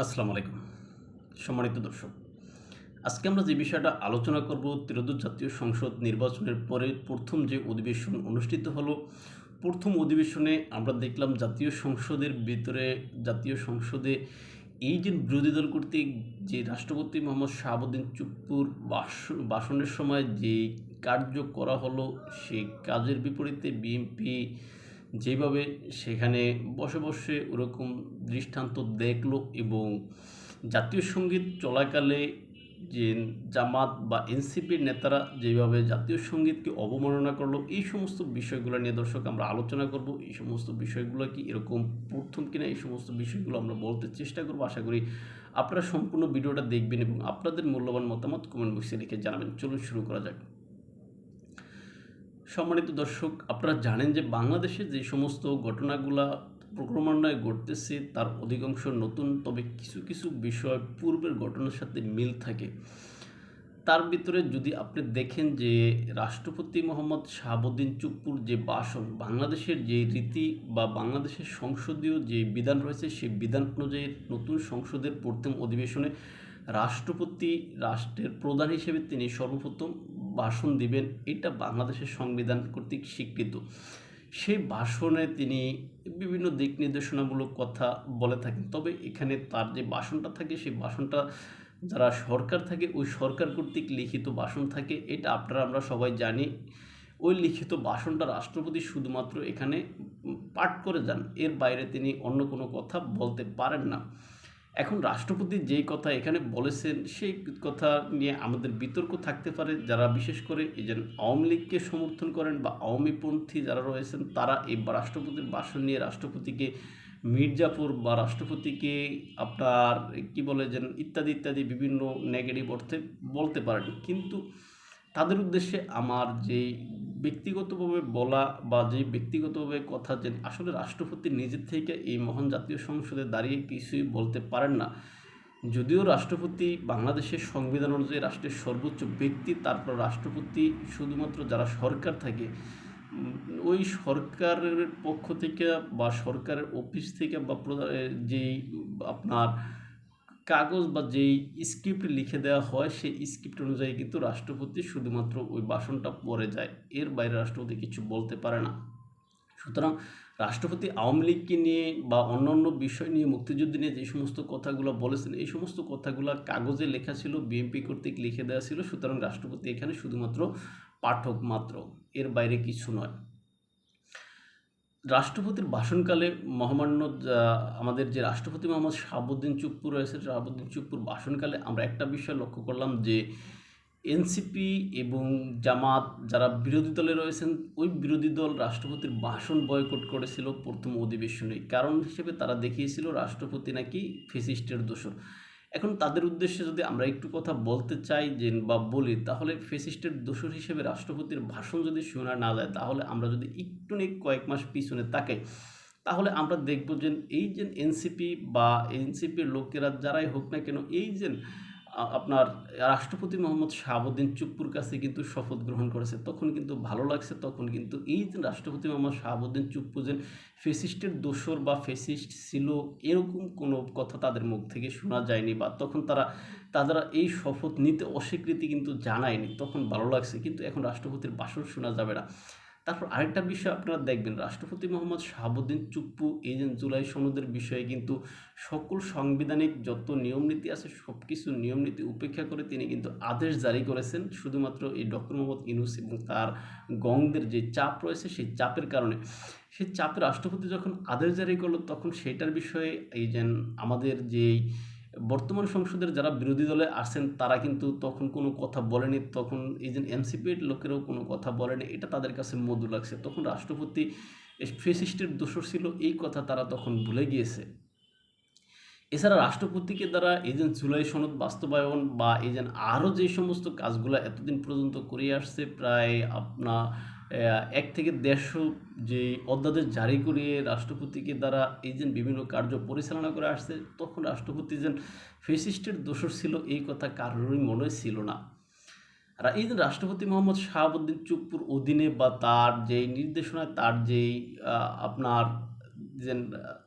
আসসালামু আলাইকুম সম্মানিত দর্শক। আজকে আমরা যে বিষয়টা আলোচনা করব, ত্রয়োদশ জাতীয় সংসদ নির্বাচনের পরে প্রথম যে অধিবেশন অনুষ্ঠিত হলো, প্রথম অধিবেশনে আমরা দেখলাম জাতীয় সংসদে এই যে বিরোধী দল কর্তৃক যে রাষ্ট্রপতি মোহাম্মদ শাহাবুদ্দিন চুপ্পুর ভাষণের সময় যে কার্য করা হলো, সেই কাজের বিপরীতে বিএনপি যেভাবে সেখানে বসে বসে ওরকম দৃষ্টান্ত দেখলো এবং জাতীয় সঙ্গীত চলাকালে যে জামাত বা এনসিপির নেতারা যেভাবে জাতীয় সঙ্গীতকে অবমাননা করলো, এই সমস্ত বিষয়গুলো নিয়ে দর্শক আমরা আলোচনা করব। এই সমস্ত বিষয়গুলো কি এরকম প্রথম কিনা, এই সমস্ত বিষয়গুলো আমরা বলতে চেষ্টা করব। আশা করি আপনারা সম্পূর্ণ ভিডিওটা দেখবেন এবং আপনাদের মূল্যবান মতামত কমেন্ট বক্সে লিখে জানাবেন। চলুন শুরু করা যাক। সম্মানিত দর্শক, আপনারা জানেন যে বাংলাদেশে যে সমস্ত ঘটনাগুলা ক্রমান্বয়ে ঘটতেছে তার অধিকাংশ নতুন, তবে কিছু কিছু বিষয় পূর্বের ঘটনার সাথে মিল থাকে। তার ভিতরে যদি আপনি দেখেন যে রাষ্ট্রপতি মোহাম্মদ শাহাবুদ্দিন চুপ্পুর যে ভাষণ, বাংলাদেশের যে রীতি বা বাংলাদেশের সংসদীয় যে বিধান রয়েছে সেই বিধান অনুযায়ী নতুন সংসদের প্রথম অধিবেশনে রাষ্ট্রপতি রাষ্ট্রের প্রধান হিসেবে তিনি সর্বপ্রথম ভাষণ দিবেন। এটা বাংলাদেশের সংবিধান কর্তৃক স্বীকৃত। সেই ভাষণে তিনি বিভিন্ন দিক নির্দেশনামূলক কথা বলে থাকেন, তবে এখানে তার যে ভাষণটা থাকে সেই ভাষণটা যারা সরকার থাকে ওই সরকার কর্তৃক লিখিত ভাষণ থাকে, এটা আমরা সবাই জানি। ওই লিখিত ভাষণটা রাষ্ট্রপতি শুধুমাত্র এখানে পাঠ করে যান, এর বাইরে তিনি অন্য কোনো কথা বলতে পারেন না। এখন রাষ্ট্রপতি যেই কথা এখানে বলেছেন সেই কথা নিয়ে আমাদের বিতর্ক থাকতে পারে। যারা বিশেষ করে এই যে আওয়ামী লীগকে সমর্থন করেন বা আওয়ামীপন্থী যারা রয়েছেন, তারা এই রাষ্ট্রপতির ভাষণ নিয়ে রাষ্ট্রপতিকে মির্জাপুর বা রাষ্ট্রপতিকে আপনার কি বলে যেন ইত্যাদি ইত্যাদি বিভিন্ন নেগেটিভ অর্থে বলতে পারেন। কিন্তু তাদের উদ্দেশ্যে আমার যেই ব্যক্তিগতভাবে বলা বা যেই ব্যক্তিগতভাবে কথা, যে আসলে রাষ্ট্রপতি নিজের থেকে এই মহান জাতীয় সংসদে দাঁড়িয়ে কিছুই বলতে পারেন না। যদিও রাষ্ট্রপতি বাংলাদেশের সংবিধান অনুযায়ী রাষ্ট্রের সর্বোচ্চ ব্যক্তি, তারপর রাষ্ট্রপতি শুধুমাত্র যারা সরকার থাকে ওই সরকারের পক্ষ থেকে বা সরকারের অফিস থেকে বা যেই আপনার কাগজ বা যেই স্ক্রিপ্ট লিখে দেওয়া হয় সেই স্ক্রিপ্ট অনুযায়ী কিন্তু রাষ্ট্রপতি শুধুমাত্র ওই ভাষণটা পড়ে যায়, এর বাইরে রাষ্ট্রপতি কিছু বলতে পারে না। সুতরাং রাষ্ট্রপতি আওয়ামী লীগকে নিয়ে বা অন্যান্য বিষয় নিয়ে, মুক্তিযুদ্ধ নিয়ে যে সমস্ত কথাগুলো বলেছেন, এই সমস্ত কথাগুলো কাগজে লেখা ছিল, বিএনপি কর্তৃক লিখে দেওয়া ছিল। সুতরাং রাষ্ট্রপতি এখানে শুধুমাত্র পাঠক মাত্র, এর বাইরে কিছু নয়। রাষ্ট্রপতির ভাষণকালে মহামান্য আমাদের যে রাষ্ট্রপতি মোহাম্মদ শাহাবুদ্দিন চুপ্পু রয়েছে, শাহাবুদ্দিন চুপ্পুর ভাষণকালে আমরা একটা বিষয় লক্ষ্য করলাম যে এনসিপি এবং জামাত যারা বিরোধী দলে রয়েছেন, ওই বিরোধী দল রাষ্ট্রপতির ভাষণ বয়কট করেছিল প্রথম অধিবেশনে। কারণ হিসেবে তারা দেখিয়েছিল রাষ্ট্রপতি নাকি ফ্যাসিস্টের দোসর। এখন তাদের উদ্দেশ্যে যদি আমরা একটু কথা বলতে চাই যে বা বলি, তাহলে ফ্যাসিস্টের দোসর হিসেবে রাষ্ট্রপতির ভাষণ যদি শোনা না যায়, তাহলে আমরা যদি একটু কয়েক মাস পিছনে তাকাই, তাহলে আমরা দেখব যে এই যে এনসিপি বা এনসিপির লোকেরা যারাই হোক না কেন, এই যে আপনার রাষ্ট্রপতি মোহাম্মদ শাহাবুদ্দিন চুপ্পুর কাছে কিন্তু শপথ গ্রহণ করেছে, তখন কিন্তু ভালো লাগছে। তখন কিন্তু এই যে রাষ্ট্রপতি মোহাম্মদ শাহাবুদ্দিন চুপ্পু যে ফেসিস্টের দোসর বা ফেসিস্ট ছিল, এরকম কোনো কথা তাদের মুখ থেকে শোনা যায়নি, বা তখন তারা এই শপথ নিতে অস্বীকৃতি কিন্তু জানায়নি, তখন ভালো লাগছে। কিন্তু এখন রাষ্ট্রপতির ভাষণ শোনা যাবে না। তারপর আরেকটা বিষয় আপনারা দেখবেন, রাষ্ট্রপতি মোহাম্মদ শাহাবুদ্দিন চুপ্পু এই যে জুলাই সনদের বিষয়ে কিন্তু সকল সাংবিধানিক যত নিয়মনীতি আছে সব কিছু নিয়মনীতি উপেক্ষা করে তিনি কিন্তু আদেশ জারি করেছেন, শুধুমাত্র এই ডক্টর মোহাম্মদ ইউনূস এবং তার গংদের যে চাপ রয়েছে সেই চাপের কারণে। সেই চাপে রাষ্ট্রপতি যখন আদেশ জারি করলো, তখন সেটার বিষয়ে এই যে আমাদের যেই বর্তমান সংসদের যারা বিরোধী দলে আসেন তারা কিন্তু তখন কোনো কথা বলেনি, তখন এই যে এনসিপির লোকেরাও কোনো কথা বলেনি, এটা তাদের কাছে মধু লাগছে। তখন রাষ্ট্রপতি ফ্যাসিস্টের দোসর ছিল, এই কথা তারা তখন ভুলে গিয়েছে। এছাড়া রাষ্ট্রপতিকে দ্বারা এই যে জুলাই সনদ বাস্তবায়ন বা এই যে আরও যে সমস্ত কাজগুলো এতদিন পর্যন্ত করে আসছে, প্রায় আপনার 1 থেকে 150 যে অধ্যাদেশ জারি করিয়ে রাষ্ট্রপতিকে দ্বারা এই যে বিভিন্ন কার্য পরিচালনা করে আসছে, তখন রাষ্ট্রপতি যে ফ্যাসিস্টের দোসর ছিল এই কথা কারোরই মনে ছিল না। আর এই যে রাষ্ট্রপতি মোহাম্মদ শাহাবুদ্দিন চুপ্পুর অধীনে বা তার যেই নির্দেশনায়, তার যেই আপনার যে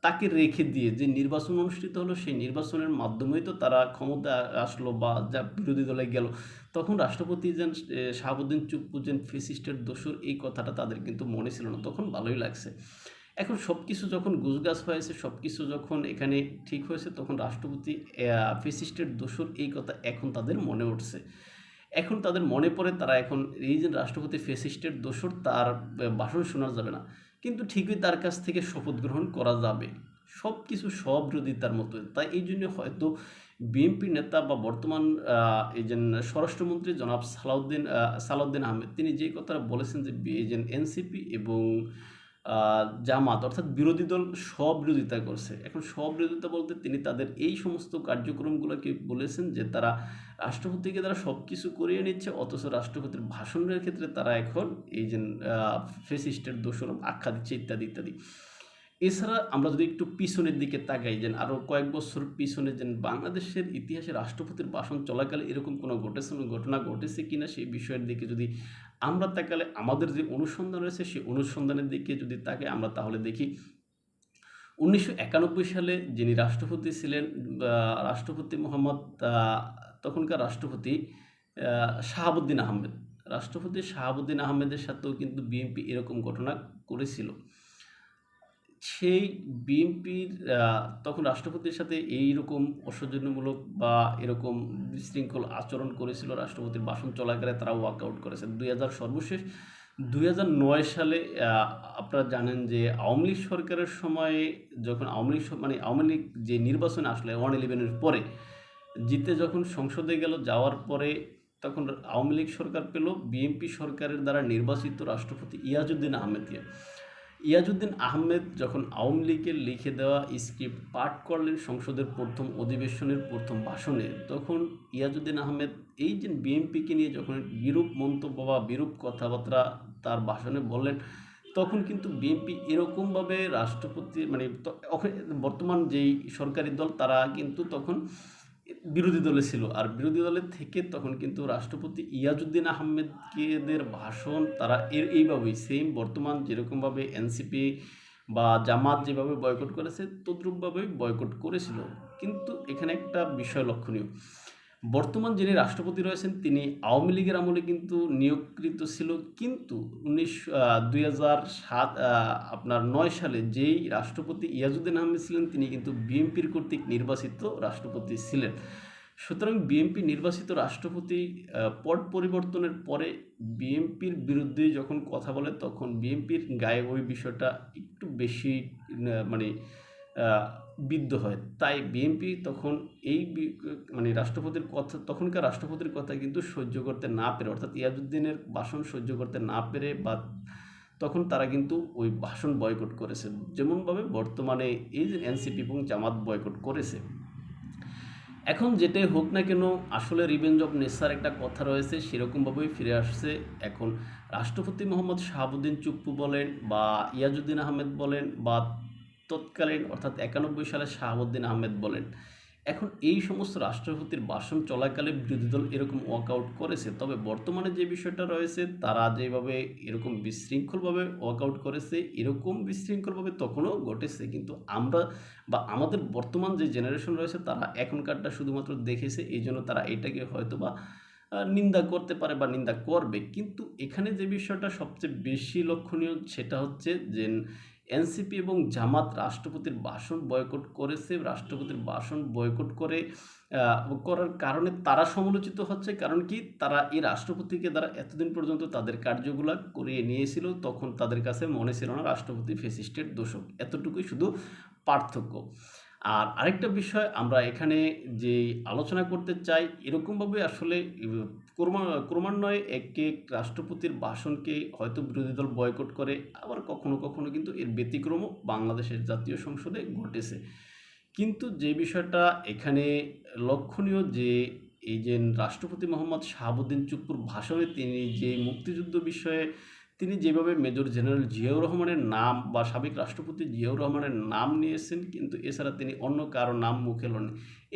তাকে রেখে দিয়ে যে নির্বাচন অনুষ্ঠিত হলো সেই নির্বাচনের মাধ্যমেই তো তারা ক্ষমতায় আসলো বা যা বিরোধী দলে গেল, তখন রাষ্ট্রপতি যেন শাহাবুদ্দিন চুপ্পু যেন ফেসিস্টের দোসর এই কথাটা তাদের কিন্তু মনে ছিল না, তখন ভালোই লাগছে। এখন সব কিছু যখন গুজগাছ হয়েছে, সব কিছু যখন এখানে ঠিক হয়েছে, তখন রাষ্ট্রপতি ফেসিস্টের দোসর এই কথা এখন তাদের মনে উঠছে। এখন তাদের মনে পড়ে তারা এখন এই যে রাষ্ট্রপতি ফেসিস্টের দোসর, তার ভাষণ শোনা যাবে না, কিন্তু ঠিকই তার কাছ থেকে শপথ গ্রহণ করা যাবে। সব কিছু সব বিরোধিতার মতো, তাই এই জন্য হয়তো বিএনপি নেতা বা বর্তমান এই যে স্বরাষ্ট্রমন্ত্রী জনাব সালাউদ্দিন আহমেদ, তিনি যে কথাটা বলেছেন যে এই যে এনসিপি এবং জামাত অর্থাৎ বিরোধী দল সব বিরোধিতা করছে। এখন সব বিরোধিতা বলতে তিনি তাদের এই সমস্ত কার্যক্রমগুলোকে বলেছেন যে তারা রাষ্ট্রপতিকে তারা সব কিছু করিয়ে নিচ্ছে, অথচ রাষ্ট্রপতির ভাষণের ক্ষেত্রে তারা এখন এই যে ফেসিস্টের দোষর আখ্যা দিচ্ছে ইত্যাদি ইত্যাদি। এছাড়া আমরা যদি একটু পিছনের দিকে তাকাই, যেন আরও কয়েক বছর পিছনে, যেন বাংলাদেশের ইতিহাসে রাষ্ট্রপতির ভাষণ চলাকালে এরকম কোনো ঘটনা ঘটেছে কিনা সেই বিষয়ের দিকে যদি আমরা তাকালে, আমাদের যে অনুসন্ধান রয়েছে সেই অনুসন্ধানের দিকে যদি তাকাই আমরা, তাহলে দেখি 1991 সালে যিনি রাষ্ট্রপতি ছিলেন, রাষ্ট্রপতি মোহাম্মদ তখনকার রাষ্ট্রপতি শাহাবুদ্দিন আহমেদ, রাষ্ট্রপতি শাহাবুদ্দিন আহমেদের সাথেও কিন্তু বিএনপি এরকম ঘটনা করেছিল। সেই বিএনপির তখন রাষ্ট্রপতির সাথে এইরকম অসৌজন্যমূলক বা এরকম বিশৃঙ্খল আচরণ করেছিল, রাষ্ট্রপতির ভাষণ চলাকালে তারা ওয়াকআউট করেছে। সর্বশেষ 2009 সালে আপনারা জানেন যে আওয়ামী লীগ সরকারের সময়ে, যখন আওয়ামী লীগ যে নির্বাচনে আসলে 111-এর পরে জিতে যখন সংসদে গেল, যাওয়ার পরে তখন আওয়ামী লীগ সরকার পেল বিএনপি সরকারের দ্বারা নির্বাচিত রাষ্ট্রপতি ইয়াজউদ্দিন আহমেদ যখন আওয়ামী লীগের লিখে দেওয়া স্ক্রিপ্ট পাঠ করলেন সংসদের প্রথম অধিবেশনের প্রথম ভাষণে, তখন ইয়াজউদ্দিন আহমেদ এই যে বিএনপিকে নিয়ে যখন বিরূপ মন্তব্য বা বিরূপ কথাবার্তা তার ভাষণে বললেন, তখন কিন্তু বিএনপি এরকমভাবে রাষ্ট্রপতি বর্তমান যেই সরকারি দল তারা কিন্তু তখন বিরোধী দলে ছিল, আর বিরোধী দলের থেকে তখন কিন্তু রাষ্ট্রপতি ইয়াজউদ্দিন আহমেদদের ভাষণ তারা এইভাবেই সেম বর্তমান যেরকমভাবে এনসিপি বা জামাত যেভাবে বয়কট করেছে তদ্রূপভাবেই বয়কট করেছিল। কিন্তু এখানে একটা বিষয় লক্ষণীয়, বর্তমান যিনি রাষ্ট্রপতি রয়েছেন তিনি আওয়ামী লীগের আমলে কিন্তু নিয়োগকৃত ছিল, কিন্তু 2009 সালে যেই রাষ্ট্রপতি ইয়াজউদ্দিন আহমেদ ছিলেন তিনি কিন্তু বিএনপির কর্তৃক নির্বাচিত রাষ্ট্রপতি ছিলেন। সুতরাং বিএনপি নির্বাচিত রাষ্ট্রপতি পট পরিবর্তনের পরে বিএনপির বিরুদ্ধে যখন কথা বলে, তখন বিএনপির গায়ে ওই বিষয়টা একটু বেশি বিদ্ধ হয়। তাই বিএনপি তখন এই রাষ্ট্রপতির কথা, তখনকার রাষ্ট্রপতির কথা কিন্তু সহ্য করতে না পেরে, অর্থাৎ ইয়াজউদ্দিনের ভাষণ সহ্য করতে না পেরে বা তখন তারা কিন্তু ওই ভাষণ বয়কট করেছে, যেমনভাবে বর্তমানে এই যে এনসিপি এবং জামাত বয়কট করেছে। এখন যেটাই হোক না কেন, আসলে রিভেঞ্জ অফ নেচার একটা কথা রয়েছে, সেরকমভাবেই ফিরে আসছে। এখন রাষ্ট্রপতি মোহাম্মদ শাহাবুদ্দিন চুপ্পু বলেন বা ইয়াজউদ্দিন আহমেদ বলেন বা তৎকালীন অর্থাৎ 91 সালে শাহাবুদ্দিন আহমেদ বলেন, এখন এই সমস্ত রাষ্ট্রপতির ভাষণ চলাকালে বিরোধী দল এরকম ওয়াকআউট করেছে। তবে বর্তমানে যে বিষয়টা রয়েছে, তারা যেভাবে এরকম বিশৃঙ্খলভাবে ওয়াকআউট করেছে, এরকম বিশৃঙ্খলভাবে তখনও ঘটেছে, কিন্তু আমরা বা আমাদের বর্তমান যে জেনারেশন রয়েছে তারা এখনকারটা শুধুমাত্র দেখেছে, এই জন্য তারা এটাকে হয়তো বা নিন্দা করতে পারে বা নিন্দা করবে। কিন্তু এখানে যে বিষয়টা সবচেয়ে বেশি লক্ষণীয় সেটা হচ্ছে যে এনসিপি এবং জামাত রাষ্ট্রপতির ভাষণ বয়কট করেছে। রাষ্ট্রপতির ভাষণ বয়কট করার কারণে তারা সমালোচিত হচ্ছে, কারণ কি তারা এই রাষ্ট্রপতিকে দ্বারা এতদিন পর্যন্ত তাদের কার্যগুলো করিয়ে নিয়েছিল, তখন তাদের কাছে মনে ছিল না রাষ্ট্রপতি ফ্যাসিস্টের দোষক, এতটুকুই শুধু পার্থক্য। আর আরেকটা বিষয় আমরা এখানে যে আলোচনা করতে চাই, এরকমভাবে আসলে ক্রমান্বয়ে এক রাষ্ট্রপতির ভাষণকে হয়তো বিরোধী দল বয়কট করে, আবার কখনো কখনো কিন্তু এর ব্যতিক্রমও বাংলাদেশের জাতীয় সংসদে ঘটেছে। কিন্তু যে বিষয়টা এখানে লক্ষণীয়, যে এই যে রাষ্ট্রপতি মোহাম্মদ শাহাবুদ্দিন চুপ্পুর ভাষণে তিনি যে মুক্তিযুদ্ধ বিষয়ে তিনি যেভাবে মেজর জেনারেল জিয়াউর রহমানের নাম বা সাবেক রাষ্ট্রপতি জিয়াউর রহমানের নাম নিয়েছেন, কিন্তু এছাড়া তিনি অন্য কারো নাম মুখে লন,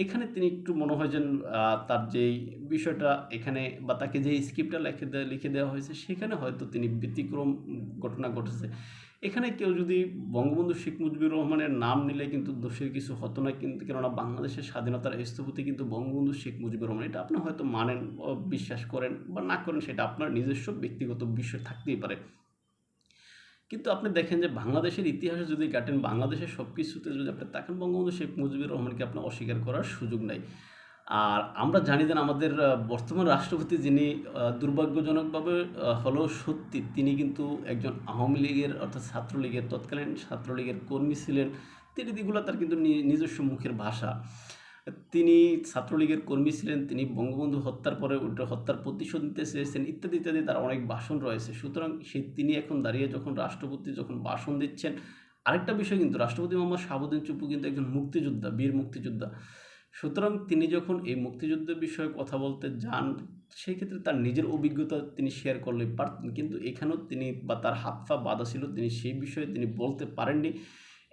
এখানে তিনি একটু মনে হয় যেন তার যেই বিষয়টা এখানে বা তাকে যে স্ক্রিপ্টটা লিখে দেওয়া হয়েছে সেখানে হয়তো তিনি ব্যতিক্রম ঘটনা ঘটেছে। এখানে কেউ যদি বঙ্গবন্ধু শেখ মুজিবুর রহমানের নাম নিলে কিন্তু দোষের কিছু হতো না, কিন্তু কেননা বাংলাদেশের স্বাধীনতার স্থপতি কিন্তু বঙ্গবন্ধু শেখ মুজিবুর রহমান। এটা আপনি হয়তো মানেন, বিশ্বাস করেন বা না করেন, সেটা আপনার নিজস্ব ব্যক্তিগত বিষয় থাকতেই পারে। কিন্তু আপনি দেখেন যে বাংলাদেশের ইতিহাসে যদি কাটেন, বাংলাদেশের সব কিছুতে যদি আপনি তাকান, বঙ্গবন্ধু শেখ মুজিবুর রহমানকে আপনার অস্বীকার করার সুযোগ নাই। আর আমরা জানি যে আমাদের বর্তমান রাষ্ট্রপতি যিনি দুর্ভাগ্যজনকভাবে হলেও সত্যি তিনি কিন্তু একজন আওয়ামী লীগের অর্থাৎ ছাত্রলীগের তৎকালীন ছাত্রলীগের কর্মী ছিলেন। তিনি এগুলো তার কিন্তু নিজস্ব মুখের ভাষা। তিনি ছাত্রলীগের কর্মী ছিলেন, তিনি বঙ্গবন্ধু হত্যার পরে ওইটা হত্যার প্রতিশোধ নিতে চেয়েছেন, ইত্যাদি ইত্যাদি তার অনেক ভাষণ রয়েছে। সুতরাং তিনি এখন দাঁড়িয়ে যখন রাষ্ট্রপতি যখন ভাষণ দিচ্ছেন, আরেকটা বিষয় কিন্তু রাষ্ট্রপতি মোহাম্মদ শাহাবুদ্দিন চুপ্পু কিন্তু একজন মুক্তিযোদ্ধা, বীর মুক্তিযোদ্ধা। সুতরাং তিনি যখন এই মুক্তিযুদ্ধের বিষয়ে কথা বলতে যান, সেই ক্ষেত্রে তার নিজের অভিজ্ঞতা তিনি শেয়ার করলে পারতেন, কিন্তু এখানেও তিনি বা তার হাত পা বাঁধা ছিল, তিনি সেই বিষয়ে তিনি বলতে পারেননি।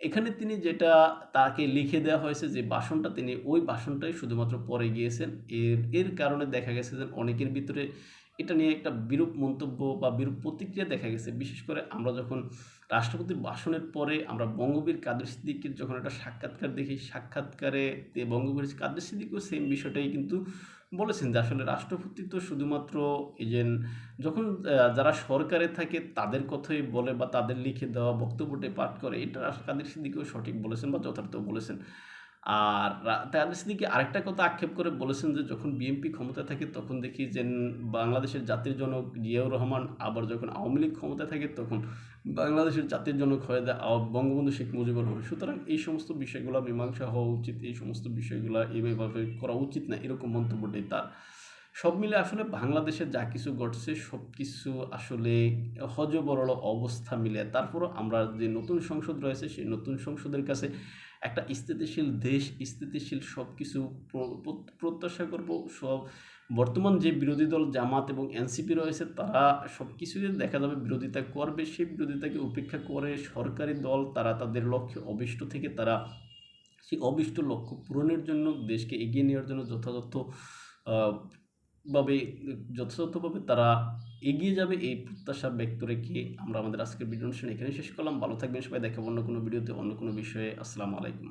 এখানে তিনি যেটা তাকে লিখে দেওয়া হয়েছে যে ভাষণটা, তিনি ওই ভাষণটাই শুধুমাত্র পড়ে গিয়েছেন। এর কারণে দেখা গেছে যে অনেকের ভিতরে এটা নিয়ে একটা বিরূপ মন্তব্য বা বিরূপ প্রতিক্রিয়া দেখা গেছে। বিশেষ করে আমরা যখন রাষ্ট্রপতির ভাষণের পরে আমরা বঙ্গবীর কাদের সিদ্দিকীর যখন একটা সাক্ষাৎকার দেখি, সাক্ষাৎকারে বঙ্গবীর কাদের সিদ্দিকীও সেম বিষয়টাই কিন্তু বলেছেন যে আসলে রাষ্ট্রপতি তো শুধুমাত্র এই যে যখন যারা সরকারে থাকে তাদের কথাই বলে বা তাদের লিখে দেওয়া বক্তব্যটাই পাঠ করে, এটা কাদের সিদ্দিকীও সঠিক বলেছেন বা যথার্থ বলেছেন। আর কাদের সিদ্দিকী আরেকটা কথা আক্ষেপ করে বলেছেন যে যখন বিএনপি ক্ষমতায় থাকে তখন দেখি যে বাংলাদেশের জাতির জনক জিয়াউর রহমান, আবার যখন আওয়ামী লীগ ক্ষমতায় থাকে তখন বাংলাদেশের জাতির জনক হয়ে দেয় বঙ্গবন্ধু শেখ মুজিবুর রহমান। সুতরাং এই সমস্ত বিষয়গুলো মীমাংসা হওয়া উচিত, এই সমস্ত বিষয়গুলো এইভাবে করা উচিত না, এরকম মন্তব্যটাই তার। সব মিলে আসলে বাংলাদেশে যা কিছু ঘটছে সব কিছু আসলে হযবরল অবস্থা মিলে, তারপরও আমরা যে নতুন সংসদ রয়েছে সেই নতুন সংসদের কাছে একটা স্থিতিশীল দেশ, স্থিতিশীল সব কিছু প্রত্যাশা করব। বর্তমান যে বিরোধী দল জামাত এবং এনসিপি রয়েছে তারা সব কিছুই দেখা যাবে বিরোধিতা করবে, সেই বিরোধিতাকে উপেক্ষা করে সরকারি দল তারা তাদের লক্ষ্যে অভিষ্ট থেকে তারা সেই অভিষ্ট লক্ষ্য পূরণের জন্য দেশকে এগিয়ে নেওয়ার জন্য ভাবে যথাযথভাবে তারা এগিয়ে যাবে, এই প্রত্যাশা ব্যক্ত রেখে আমরা আমাদের আজকের ভিডিও অনুষ্ঠান এখানে শেষ করলাম। ভালো থাকবেন সবাই, দেখাবো অন্য কোনো ভিডিওতে অন্য কোনো বিষয়ে। আসসালামু আলাইকুম।